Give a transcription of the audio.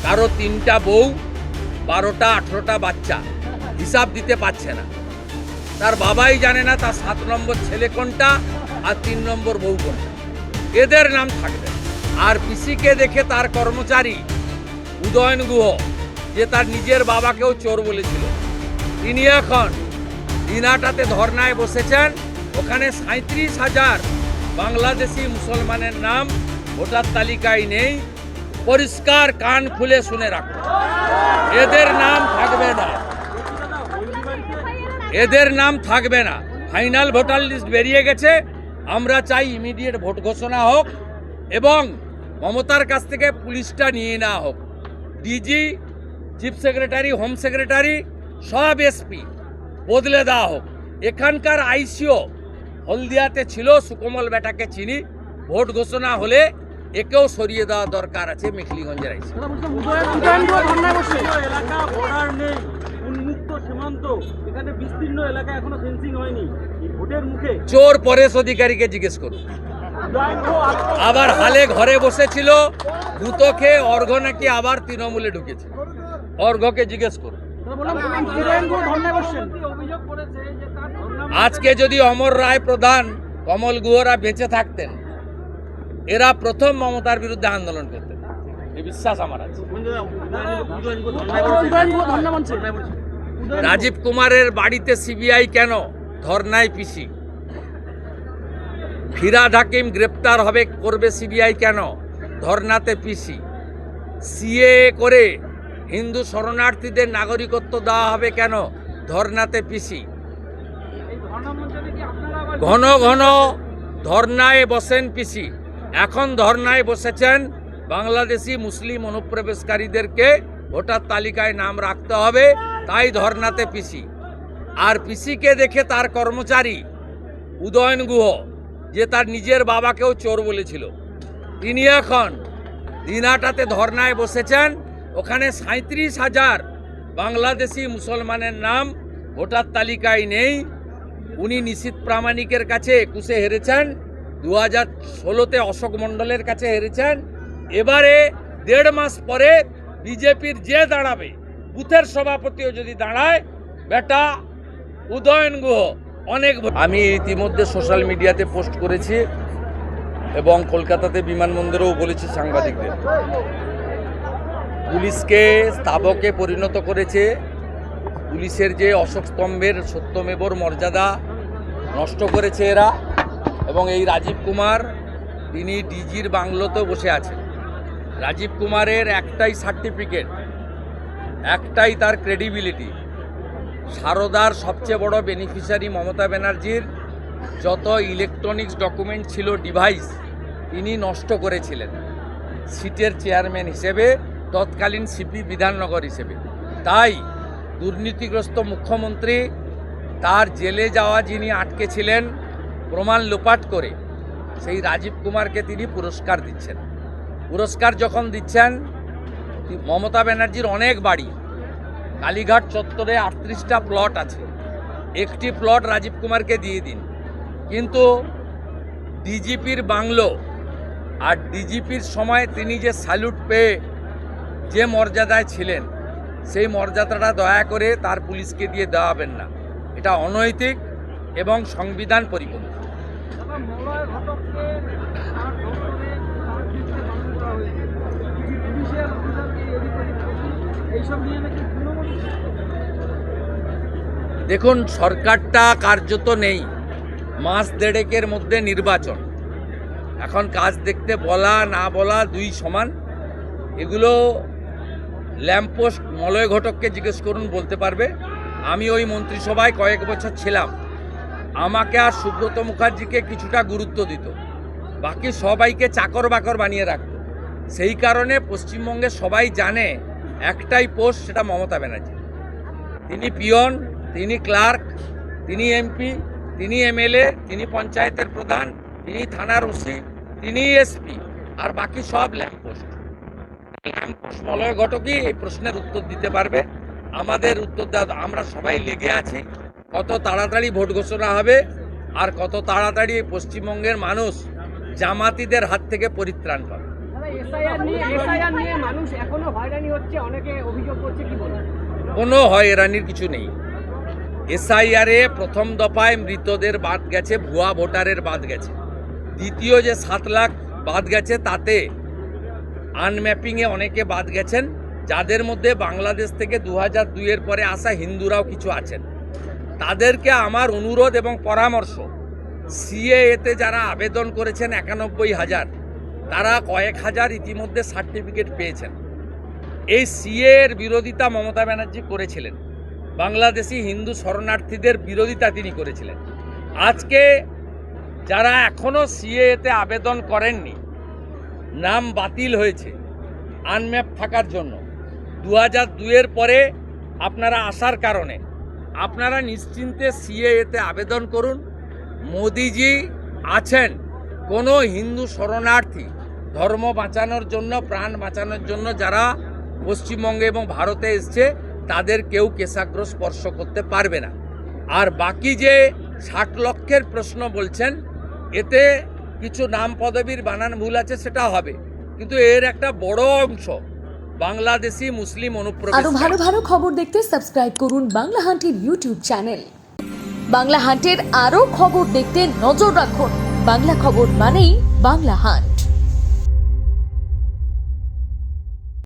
কারো 3টা বউ, 12টা 18টা বাচ্চা, হিসাব দিতে পারছে না। তার বাবাই জানে না তার 7 নম্বর ছেলে কোনটা আর 3 নম্বর বউ কোনটা। এদের নাম থাকবে। আর পিসিকে দেখে তার কর্মচারী উদয়ন গুহ, যে তার নিজের বাবাকেও চোর বলেছিল, তিনি এখন দিনাটাতে ধর্নায় বসেছেন। ওখানে 37,000 বাংলাদেশি মুসলমানের নাম ভোটার তালিকায় নেই। পরিষ্কার কান খুলে শুনে রাখুন, এদের নাম থাকবে না, এদের নাম থাকবে না। ফাইনাল ভোটার লিস্ট বেরিয়ে গেছে। আমরা চাই ইমিডিয়েট ভোট ঘোষণা হোক এবং মমতার কাছ থেকে পুলিশটা নিয়ে নেওয়া হোক। DG, chief secretary, home secretary, সব এসপি বদলে দেওয়া হোক। এখানকার আইসিও হলদিয়াতে ছিল, সুকমল বেটাকে চিনি। ভোট ঘোষণা হলে একেও সরিয়ে দেওয়া দরকার আছে মেখলিগঞ্জের আইসি। চোর পরেশ অধিকারীকে জিজ্ঞেস করুন। আবার হালে ঘরে বসেছিল, গুতো খেয়ে অর্ঘ নাকি আবার তৃণমূলে ঢুকেছে। অর্ঘকে জিজ্ঞেস করুন। আজকে যদি অমর রায় প্রধান, কমল গুহরা বেঁচে থাকতেন, এরা প্রথম মমতার বিরুদ্ধে আন্দোলন করতেন, এই বিশ্বাস আমার আছে। রাজীব কুমারের বাড়িতে সিবিআই কেন? ধর্নায় পিসি। ফিরাদ হাকিম গ্রেপ্তার হবে, করবে সিবিআই কেন? ধর্নাতে পিসি। সিএ করে হিন্দু শরণার্থীদের নাগরিকত্ব দেওয়া হবে কেন? ধর্নাতে পিসি। ঘন ঘন ধর্নায় বসেন পিসি। এখন ধর্নায় বসেছেন বাংলাদেশি মুসলিম অনুপ্রবেশকারীদেরকে ভোটার তালিকায় নাম রাখতে হবে, তাই ধর্নাতে পিসি। আর পিসিকে দেখে তার কর্মচারী উদয়ন গুহ, যে তার নিজের বাবাকেও চোর বলেছিল, তিনি এখন দিনাটাতে ধর্নায় বসেছেন। ওখানে 37,000 বাংলাদেশি মুসলমানের নাম ভোটার তালিকায় নেই। উনি নিশীথ প্রামাণিকের কাছে 21-এ হেরেছেন, 2016-তে অশোক মণ্ডলের কাছে হেরেছেন। এবারে 1.5 মাস পরে বিজেপির যে দাঁড়াবে, বুথের সভাপতিও যদি দাঁড়ায়, বেটা উদয়ন গুহ অনেক। আমি ইতিমধ্যে সোশ্যাল মিডিয়াতে পোস্ট করেছি এবং কলকাতাতে বিমানবন্দরেও বলেছি সাংবাদিকদের, পুলিশকে স্থাবকে পরিণত করেছে। পুলিশের যে অশোক স্তম্ভের সত্যমেবর মর্যাদা নষ্ট করেছে এরা। এবং এই রাজীব কুমার, তিনি ডিজির বাংলোতেও বসে আছেন। রাজীব কুমারের একটাই সার্টিফিকেট, একটাই তার ক্রেডিবিলিটি। সারদার সবচেয়ে বড় বেনিফিশিয়ারি মমতা ব্যানার্জির যত ইলেকট্রনিক্স ডকুমেন্ট ছিল, ডিভাইস, তিনি নষ্ট করেছিলেন সিটের চেয়ারম্যান হিসেবে, তৎকালীন সিপি বিধাননগর হিসেবে। তাই দুর্নীতিগ্রস্ত মুখ্যমন্ত্রী তার জেলে যাওয়া যিনি আটকে ছিলেন প্রমাণ লোপাট করে, সেই রাজীব কুমারকে তিনি পুরস্কার দিচ্ছেন। পুরস্কার যখন দিচ্ছেন, মমতা ব্যানার্জির অনেক বাড়ি, কালীঘাট চত্বরে 38টা প্লট আছে, একটি প্লট রাজীব কুমারকে দিয়ে দিন। কিন্তু ডিজিপির বাংলো আর ডিজিপির সময় তিনি যে স্যালুট পেয়ে যে মর্যাদায় ছিলেন, সেই মর্যাদাটা দয়া করে তার পুলিশকে দিয়ে দেওয়াবেন না। এটা অনৈতিক এবং সংবিধান পরিপন্থী। দেখুন, সরকারটা কার্যত নেই, মাস দেড়েকের মধ্যে নির্বাচন। এখন কাজ দেখতে বলা না বলা দুই সমান। এগুলো ল্যাম্পপোস্ট মলয় ঘটককে জিজ্ঞেস করুন, বলতে পারবে। আমি ওই মন্ত্রিসভায় কয়েক বছর ছিলাম, আমাকে আর সুব্রত মুখার্জিকে কিছুটা গুরুত্ব দিত, বাকি সবাইকে চাকর বাকর বানিয়ে রাখত। সেই কারণে পশ্চিমবঙ্গে সবাই জানে একটাই পোস্ট, সেটা মমতা ব্যানার্জি। তিনি পিয়ন, তিনি ক্লার্ক, তিনি এমপি, তিনি এমএলএ, তিনি পঞ্চায়েতের প্রধান, তিনি থানার ওসি, তিনি এসপি, আর বাকি সব ল্যাম্পপোস্ট। ল্যাম্পপোস্ট মলয় ঘটকই এই প্রশ্নের উত্তর দিতে পারবে। আমাদের উত্তর দেওয়া, আমরা সবাই লেগে আছি কত তাড়াতাড়ি ভোট ঘোষণা হবে আর কত তাড়াতাড়ি পশ্চিমবঙ্গের মানুষ জামাতিদের হাত থেকে পরিত্রাণ পাবে। এসআইআর নিয়ে মানুষ এখনো হয়রানি হচ্ছে, অনেকে অভিযোগ করছে, কি বলবেন? কোনো হয়রানির কিছু নেই। এসআইআরে প্রথম দফায় মৃতদের বাদ গেছে, ভুয়া ভোটারের বাদ গেছে। দ্বিতীয় যে 7 লাখ বাদ গেছে তাতে আনম্যাপিংয়ে অনেকে বাদ গেছেন, যাদের মধ্যে বাংলাদেশ থেকে 2002-এর পরে আসা হিন্দুরাও কিছু আছেন। তাদেরকে আমার অনুরোধ এবং পরামর্শ, সিএএতে যারা আবেদন করেছেন 91,000, তারা কয়েক হাজার ইতিমধ্যে সার্টিফিকেট পেয়েছেন। এই সিএর বিরোধিতা মমতা ব্যানার্জি করেছিলেন, বাংলাদেশি হিন্দু শরণার্থীদের বিরোধিতা তিনি করেছিলেন। আজকে যারা এখনও সিএতে আবেদন করেননি, নাম বাতিল হয়েছে আনম্যাপ থাকার জন্য, 2002-এর পরে আপনারা আসার কারণে আপনারা নিশ্চিন্তে সিএতে আবেদন করুন। মোদিজি আছেন। কোনো হিন্দু শরণার্থী ধর্ম বাঁচানোর জন্য, প্রাণ বাঁচানোর জন্য যারা পশ্চিমবঙ্গে এবং ভারতে এসছে, তাদের কেউ কেশাগ্র স্পর্শ করতে পারবে না। আর বাকি যে 60 লক্ষের প্রশ্ন বলছেন, এতে কিছু নাম পদবীর বানান ভুল আছে, সেটা হবে, কিন্তু এর একটা বড় অংশ বাংলাদেশি মুসলিম অনুপ্রবেশ। আরো ভালো ভালো খবর দেখতে সাবস্ক্রাইব করুন বাংলা হান্টের ইউটিউব চ্যানেল। বাংলা হান্টের আরো খবর দেখতে নজর রাখুন। বাংলা খবর মানেই বাংলা হান্ট।